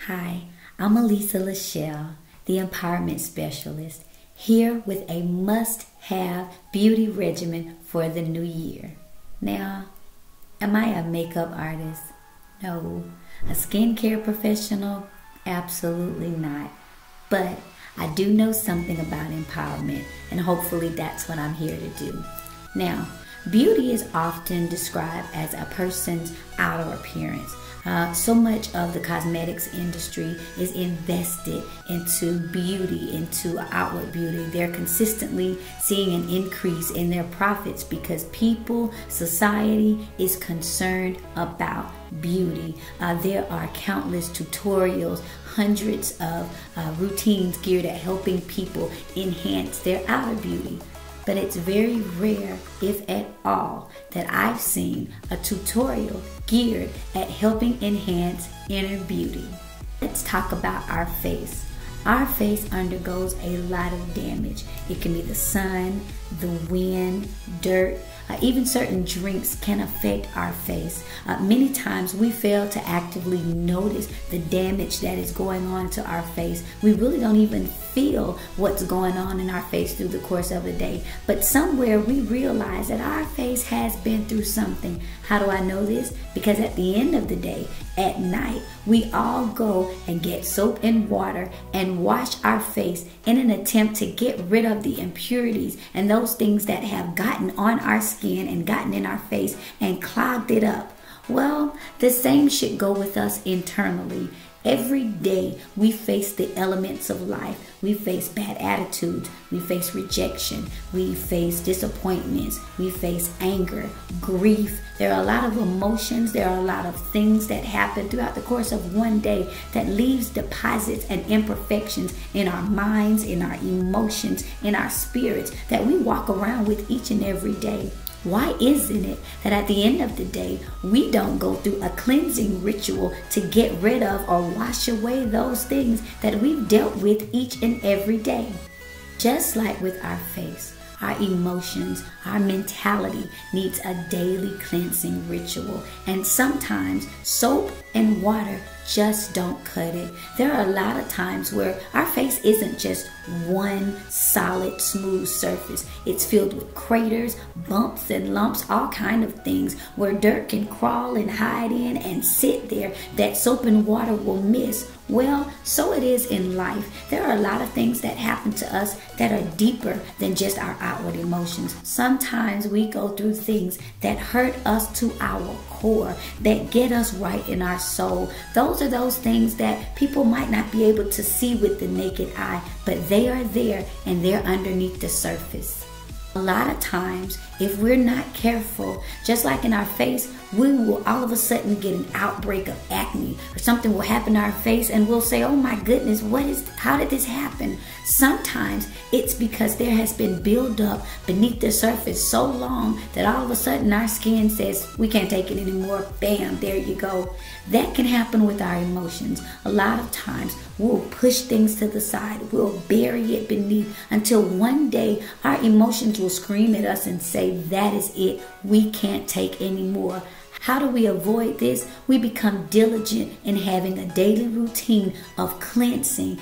Hi, I'm Elisa LaShell, the Empowerment Specialist, here with a must-have beauty regimen for the new year. Now, am I a makeup artist? No. A skincare professional? Absolutely not. But I do know something about empowerment, and hopefully that's what I'm here to do. Now, beauty is often described as a person's outer appearance. So much of the cosmetics industry is invested into beauty, into outward beauty. They're consistently seeing an increase in their profits because people, society is concerned about beauty. There are countless tutorials, hundreds of routines geared at helping people enhance their outer beauty. But it's very rare, if at all, that I've seen a tutorial geared at helping enhance inner beauty. Let's talk about our face. Our face undergoes a lot of damage. It can be the sun, the wind, dirt, even certain drinks can affect our face. Many times we fail to actively notice the damage that is going on to our face. We really don't even feel what's going on in our face through the course of a day. But somewhere we realize that our face has been through something. How do I know this? Because at the end of the day, at night, we all go and get soap and water and wash our face in an attempt to get rid of the impurities and those things that have gotten on our skin and gotten in our face and clogged it up. Well, the same should go with us internally. Every day we face the elements of life. We face bad attitudes. We face rejection. We face disappointments. We face anger, grief. There are a lot of emotions. There are a lot of things that happen throughout the course of one day that leaves deposits and imperfections in our minds, in our emotions, in our spirits that we walk around with each and every day. Why isn't it that at the end of the day, we don't go through a cleansing ritual to get rid of or wash away those things that we've dealt with each and every day? Just like with our face, our emotions, our mentality needs a daily cleansing ritual. And sometimes soap and water just don't cut it. There are a lot of times where our face isn't just one solid, smooth surface. It's filled with craters, bumps and lumps, all kind of things where dirt can crawl and hide in and sit there that soap and water will miss. Well, so it is in life. There are a lot of things that happen to us that are deeper than just our outward emotions. Sometimes we go through things that hurt us to our core, that get us right in our soul. Those are those things that people might not be able to see with the naked eye, but they are there and they're underneath the surface. A lot of times, if we're not careful, just like in our face, we will all of a sudden get an outbreak of acne or something will happen to our face and we'll say, oh my goodness, how did this happen? Sometimes it's because there has been buildup beneath the surface so long that all of a sudden our skin says, we can't take it anymore. Bam, there you go. That can happen with our emotions. A lot of times we'll push things to the side. We'll bury it beneath until one day our emotions will scream at us and say, that is it. We can't take anymore. How do we avoid this? We become diligent in having a daily routine of cleansing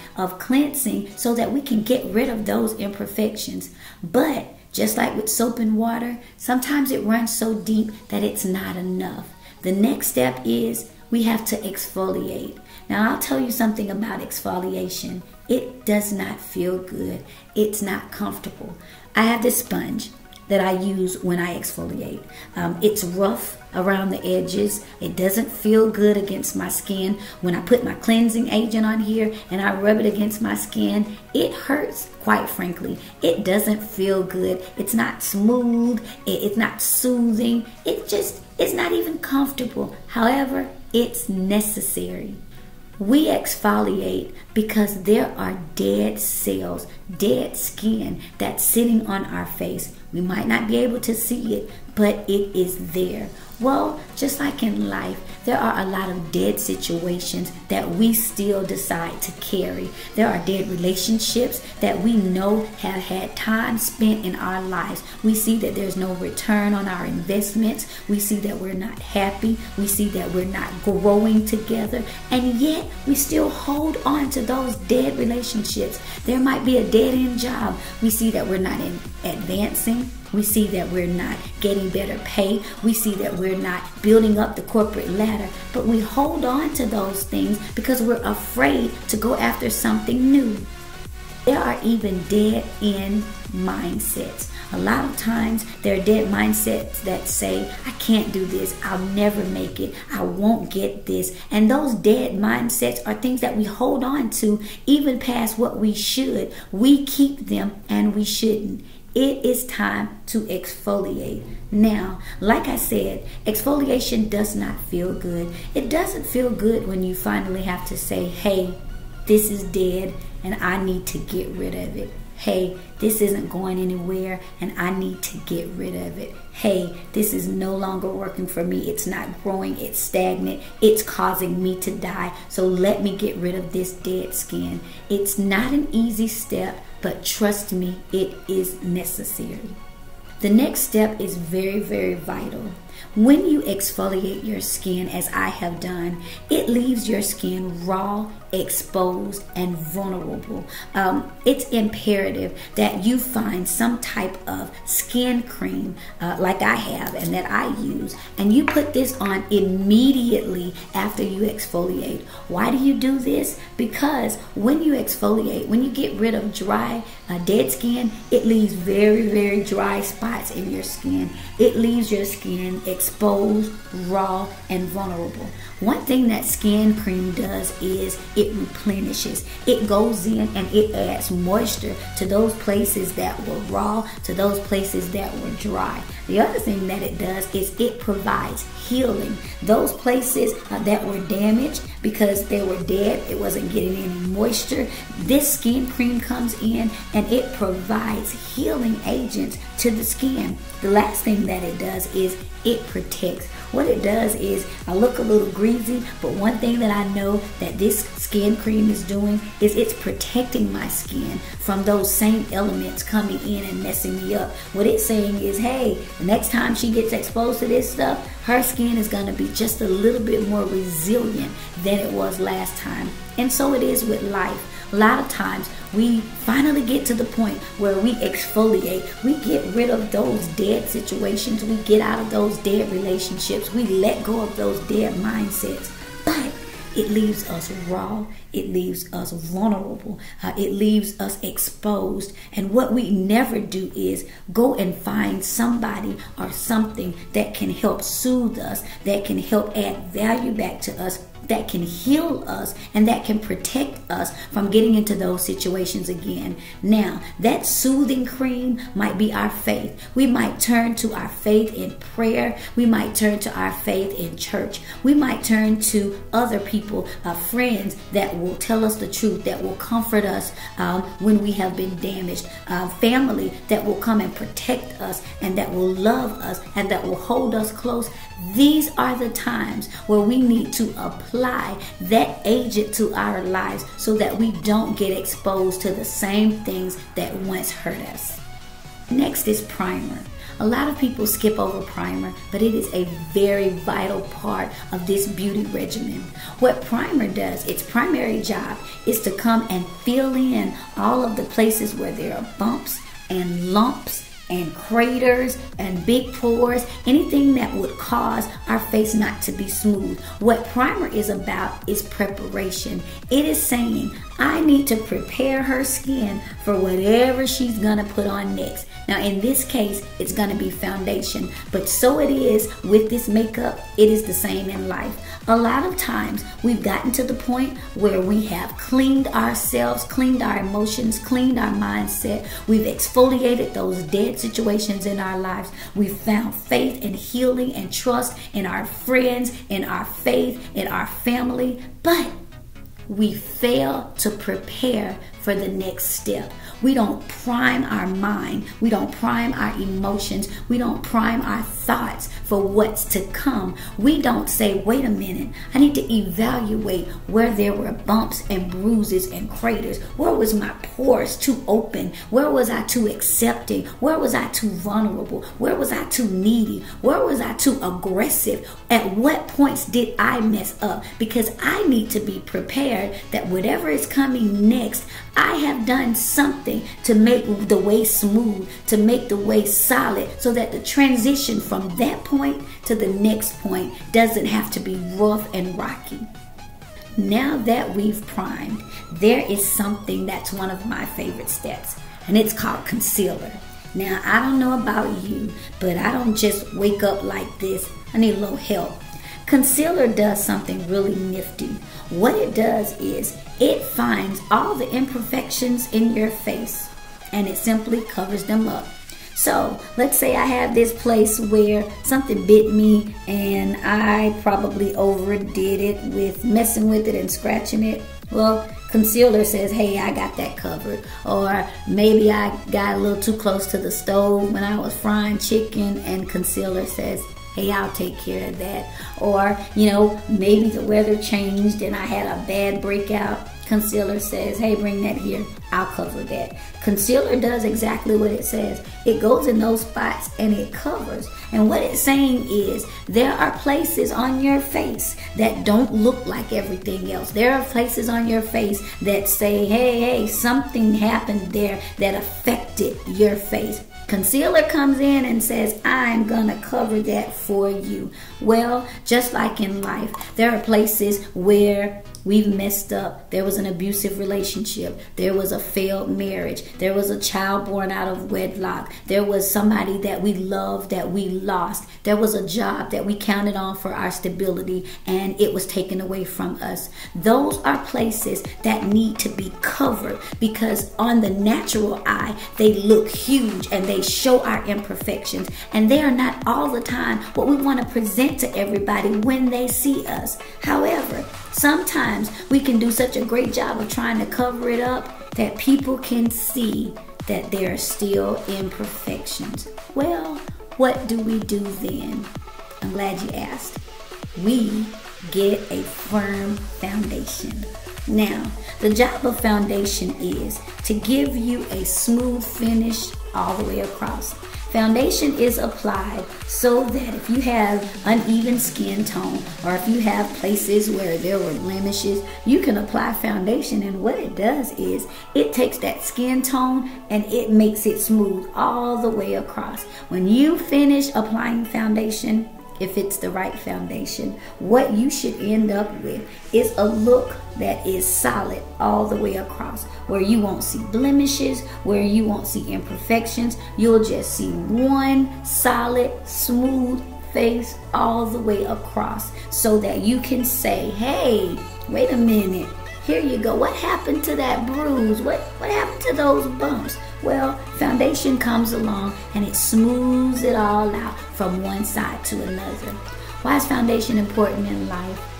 so that we can get rid of those imperfections. But just like with soap and water, sometimes it runs so deep that it's not enough. The next step is we have to exfoliate. Now, I'll tell you something about exfoliation. It does not feel good. It's not comfortable. I have this sponge that I use when I exfoliate. It's rough around the edges. It doesn't feel good against my skin. When I put my cleansing agent on here and I rub it against my skin, it hurts, quite frankly. It doesn't feel good. It's not smooth. It's not soothing. It's not even comfortable. However, it's necessary. We exfoliate because there are dead cells, dead skin that's sitting on our face. We might not be able to see it, but it is there. Well, just like in life, there are a lot of dead situations that we still decide to carry. There are dead relationships that we know have had time spent in our lives. We see that there's no return on our investments. We see that we're not happy. We see that we're not growing together. And yet we still hold on to those dead relationships. There might be a dead-end job. We see that we're not advancing. We see that we're not getting better pay. We see that we're not building up the corporate ladder. But we hold on to those things because we're afraid to go after something new. There are even dead-end mindsets. A lot of times there are dead mindsets that say, I can't do this, I'll never make it, I won't get this. And those dead mindsets are things that we hold on to even past what we should. We keep them and we shouldn't. It is time to exfoliate. Now, like I said, exfoliation does not feel good. It doesn't feel good when you finally have to say, hey, this is dead and I need to get rid of it. Hey, this isn't going anywhere and I need to get rid of it. Hey, this is no longer working for me. It's not growing. It's stagnant. It's causing me to die. So let me get rid of this dead skin. It's not an easy step, but trust me, it is necessary. The next step is very, very vital. When you exfoliate your skin, as I have done, it leaves your skin raw, exposed, and vulnerable. It's imperative that you find some type of skin cream like I have and that I use, and you put this on immediately after you exfoliate. Why do you do this? Because when you exfoliate, when you get rid of dry, dead skin, it leaves very, very dry spots in your skin. It leaves your skin exposed, raw, and vulnerable. One thing that skin cream does is it replenishes. It goes in and it adds moisture to those places that were raw, to those places that were dry. The other thing that it does is it provides healing. Those places that were damaged because they were dead, it wasn't getting any moisture, this skin cream comes in and it provides healing agents to the skin. The last thing that it does is it protects. What it does is, I look a little greasy, but one thing that I know that this skin cream is doing is it's protecting my skin from those same elements coming in and messing me up. What it's saying is, hey, the next time she gets exposed to this stuff, her skin is going to be just a little bit more resilient than it was last time. And so it is with life. A lot of times we finally get to the point where we exfoliate. We get rid of those dead situations. We get out of those dead relationships. We let go of those dead mindsets. But it leaves us raw. It leaves us vulnerable. It leaves us exposed. And what we never do is go and find somebody or something that can help soothe us, that can help add value back to us, that can heal us, and that can protect us from getting into those situations again. Now, that soothing cream might be our faith. We might turn to our faith in prayer. We might turn to our faith in church. We might turn to other people, friends that will tell us the truth, that will comfort us when we have been damaged, family that will come and protect us and that will love us and that will hold us close. These are the times where we need to apply that agent to our lives so that we don't get exposed to the same things that once hurt us. Next is primer. A lot of people skip over primer, but it is a very vital part of this beauty regimen. What primer does, its primary job is to come and fill in all of the places where there are bumps and lumps and craters and big pores, anything that would cause our face not to be smooth. What primer is about is preparation. It is saying, I need to prepare her skin for whatever she's gonna put on next. Now in this case, it's gonna be foundation, but so it is with this makeup, it is the same in life. A lot of times we've gotten to the point where we have cleaned ourselves, cleaned our emotions, cleaned our mindset. We've exfoliated those dead situations in our lives. We've found faith and healing and trust in our friends, in our faith, in our family, but we fail to prepare for the next step. We don't prime our mind. We don't prime our emotions. We don't prime our thoughts for what's to come. We don't say, wait a minute, I need to evaluate where there were bumps and bruises and craters. Where was my pores too open? Where was I too accepting? Where was I too vulnerable? Where was I too needy? Where was I too aggressive? At what points did I mess up? Because I need to be prepared that whatever is coming next, I have done something to make the way smooth, to make the way solid, so that the transition from that point to the next point doesn't have to be rough and rocky. Now that we've primed, there is something that's one of my favorite steps, and it's called concealer. Now, I don't know about you, but I don't just wake up like this. I need a little help. Concealer does something really nifty. What it does is it finds all the imperfections in your face and it simply covers them up. So let's say I have this place where something bit me and I probably overdid it with messing with it and scratching it. Well, concealer says, hey, I got that covered. Or maybe I got a little too close to the stove when I was frying chicken, and concealer says, hey, I'll take care of that. Or, maybe the weather changed and I had a bad breakout. Concealer says, hey, bring that here. I'll cover that. Concealer does exactly what it says. It goes in those spots and it covers. And what it's saying is there are places on your face that don't look like everything else. There are places on your face that say, hey, something happened there that affected your face. Concealer comes in and says, I'm gonna cover that for you. Well, just like in life, there are places where we've messed up. There was an abusive relationship. There was a failed marriage. There was a child born out of wedlock. There was somebody that we loved that we lost. There was a job that we counted on for our stability and it was taken away from us. Those are places that need to be covered because on the natural eye, they look huge and they show our imperfections. And they are not all the time what we want to present to everybody when they see us. However, sometimes we can do such a great job of trying to cover it up that people can see that there are still imperfections. Well, what do we do then? I'm glad you asked. We get a firm foundation. Now, the job of foundation is to give you a smooth finish all the way across. Foundation is applied so that if you have uneven skin tone or if you have places where there were blemishes, you can apply foundation, and what it does is it takes that skin tone and it makes it smooth all the way across. When you finish applying foundation, if it's the right foundation, what you should end up with is a look that is solid all the way across, where you won't see blemishes, where you won't see imperfections. You'll just see one solid, smooth face all the way across, so that you can say, hey, wait a minute, here you go. What happened to that bruise? What happened to those bumps? Well, foundation comes along and it smooths it all out from one side to another. Why is foundation important in life?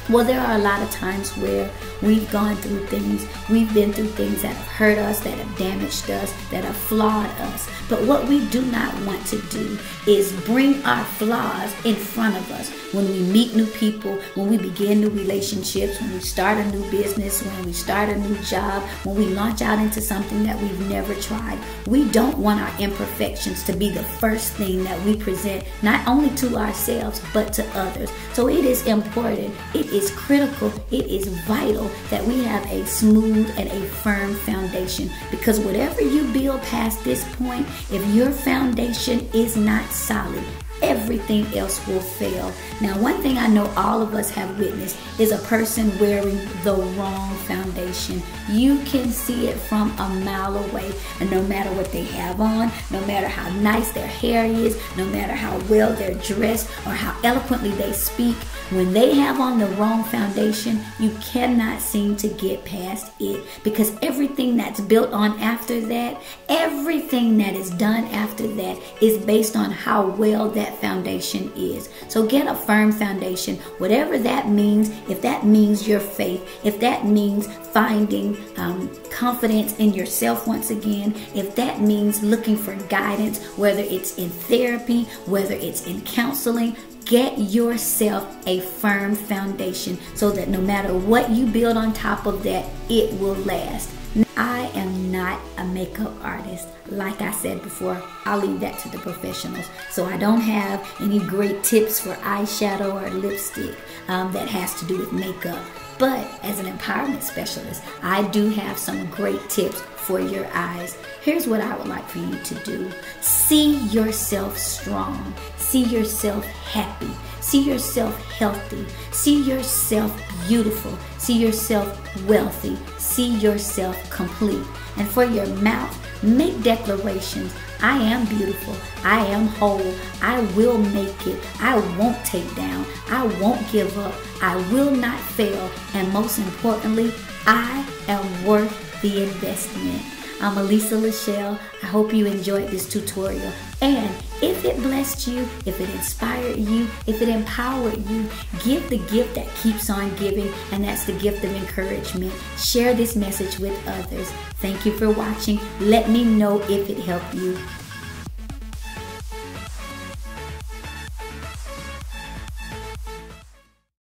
Well, there are a lot of times where we've gone through things, we've been through things that have hurt us, that have damaged us, that have flawed us. But what we do not want to do is bring our flaws in front of us when we meet new people, when we begin new relationships, when we start a new business, when we start a new job, when we launch out into something that we've never tried. We don't want our imperfections to be the first thing that we present, not only to ourselves, but to others. So it is important, it is critical, it is vital that we have a smooth and a firm foundation, because whatever you build past this point, if your foundation is not solid, everything else will fail. Now, one thing I know all of us have witnessed is a person wearing the wrong foundation. You can see it from a mile away, and no matter what they have on, no matter how nice their hair is, no matter how well they're dressed or how eloquently they speak, when they have on the wrong foundation, you cannot seem to get past it, because everything that's built on after that, everything that is done after that is based on how well that that foundation is. So get a firm foundation, whatever that means. If that means your faith, if that means finding confidence in yourself once again, if that means looking for guidance, whether it's in therapy, whether it's in counseling, get yourself a firm foundation so that no matter what you build on top of that, it will last. I am not a makeup artist. Like I said before, I'll leave that to the professionals. So I don't have any great tips for eyeshadow or lipstick that has to do with makeup. But as an empowerment specialist, I do have some great tips for your eyes. Here's what I would like for you to do. See yourself strong. See yourself happy. See yourself healthy. See yourself beautiful. See yourself wealthy. See yourself complete. And for your mouth, make declarations. I am beautiful. I am whole. I will make it. I won't take down. I won't give up. I will not fail. And most importantly, I am worth the investment. I'm Elisa LaShell. I hope you enjoyed this tutorial. And if it blessed you, if it inspired you, if it empowered you, give the gift that keeps on giving, and that's the gift of encouragement. Share this message with others. Thank you for watching. Let me know if it helped you.